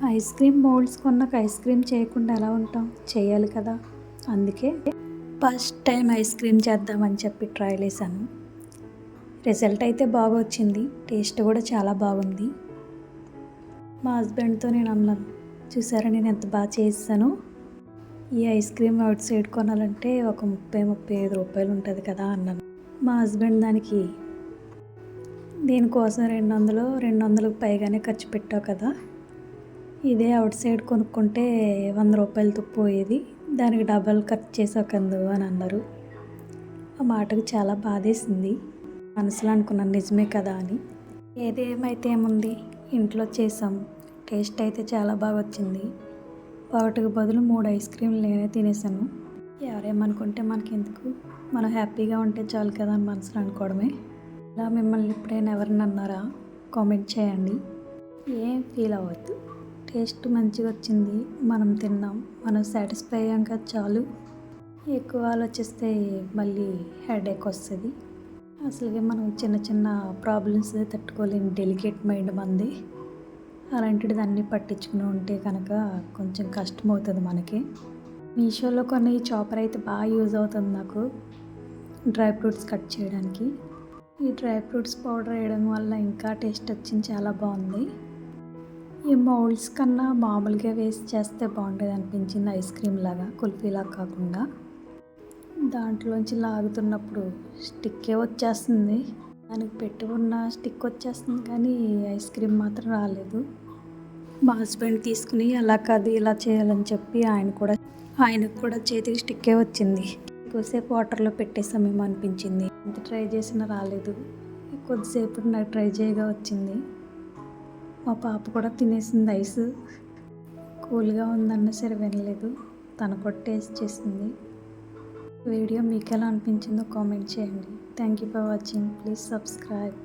Ice cream moulds కొన్నాక ice cream చేయకుండా ఎలా ఉంటాం? చేయాలి కదా. అందుకే ఫస్ట్ టైం ఐస్ క్రీమ్ చేద్దామని చెప్పి ట్రైల్ వేసాను. రిజల్ట్ అయితే బాగా వచ్చింది. టేస్ట్ కూడా చాలా బాగుంది. మా హస్బెండ్తో నేను అన్నాను, చూసారా నేను ఎంత బాగా చేసాను. ఈ ఐస్ క్రీమ్ అవుట్ సైడ్ కొనాలంటే ఒక 30-35 రూపాయలు ఉంటుంది కదా అన్నాను. మా హస్బెండ్ దానికి దీనికోసం 200కు పైగానే ఖర్చు పెట్టావు కదా, ఇదే అవుట్ సైడ్ కొనుక్కుంటే 100 రూపాయలతో పోయేది, దానికి డబల్ ఖర్చు చేసావు కందు అని అన్నారు. ఆ మాటకు చాలా బాధేసింది. మనసులో అనుకున్నాను నిజమే కదా అని. ఏదేమైతే ఏముంది, ఇంట్లో చేసాం. టేస్ట్ అయితే చాలా బాగా వచ్చింది. వాటికి బదులు 3 ఐస్ క్రీమ్లు నేనే తినేసాను. ఎవరేమనుకుంటే మనకెందుకు, మనం హ్యాపీగా ఉంటే చాలు కదా అని మనసులో అనుకోవడమే. ఇలా మిమ్మల్ని ఎప్పుడైనా ఎవరిని అన్నారా? కామెంట్ చేయండి. ఏం ఫీల్ అవ్వద్దు. టేస్ట్ మంచిగా వచ్చింది, మనం తిన్నాం, మనం సాటిస్ఫై అయ్యాం కదా చాలు. ఎక్కువ ఆలోచిస్తే మళ్ళీ హెడేక్ వస్తుంది. అసలుగా మనం చిన్న చిన్న ప్రాబ్లమ్స్ తట్టుకోలేని డెలికేట్ మైండ్ మంది. అలాంటిది అన్నీ పట్టించుకుని ఉంటే కనుక కొంచెం కష్టం అవుతుంది మనకి. మీషోలో కొన్ని ఈ చాపర్ అయితే బాగా యూజ్ అవుతుంది నాకు డ్రై ఫ్రూట్స్ కట్ చేయడానికి. ఈ డ్రై ఫ్రూట్స్ పౌడర్ వేయడం వల్ల ఇంకా టేస్ట్ వచ్చింది, చాలా బాగుంది. ఈ మౌల్డ్స్ కన్నా మామూలుగా వేసి చేస్తే బాగుంటుంది అనిపించింది. ఐస్ క్రీమ్ లాగా, కుల్ఫీలాగా కాకుండా. దాంట్లోంచి లాగుతున్నప్పుడు స్టిక్కే వచ్చేస్తుంది. దానికి పెట్టి ఉన్న స్టిక్ వచ్చేస్తుంది కానీ ఐస్ క్రీమ్ మాత్రం రాలేదు. మా హస్బెండ్ తీసుకుని అలా కాదు ఇలా చేయాలని చెప్పి ఆయనకు కూడా చేతికి స్టిక్కే వచ్చింది. ఎక్కువసేపు వాటర్లో పెట్టేసామేమో అనిపించింది. ఎంత ట్రై చేసినా రాలేదు. కొద్దిసేపు నాకు ట్రై చేయగా వచ్చింది. మా పాప కూడా తినేసింది ఐస్. కూల్గా ఉందన్నా సరే వినలేదు, తను కూడా టేస్ట్ చేసింది. వీడియో మీకు ఎలా అనిపించిందో కామెంట్ చేయండి. Thank you for watching. Please subscribe.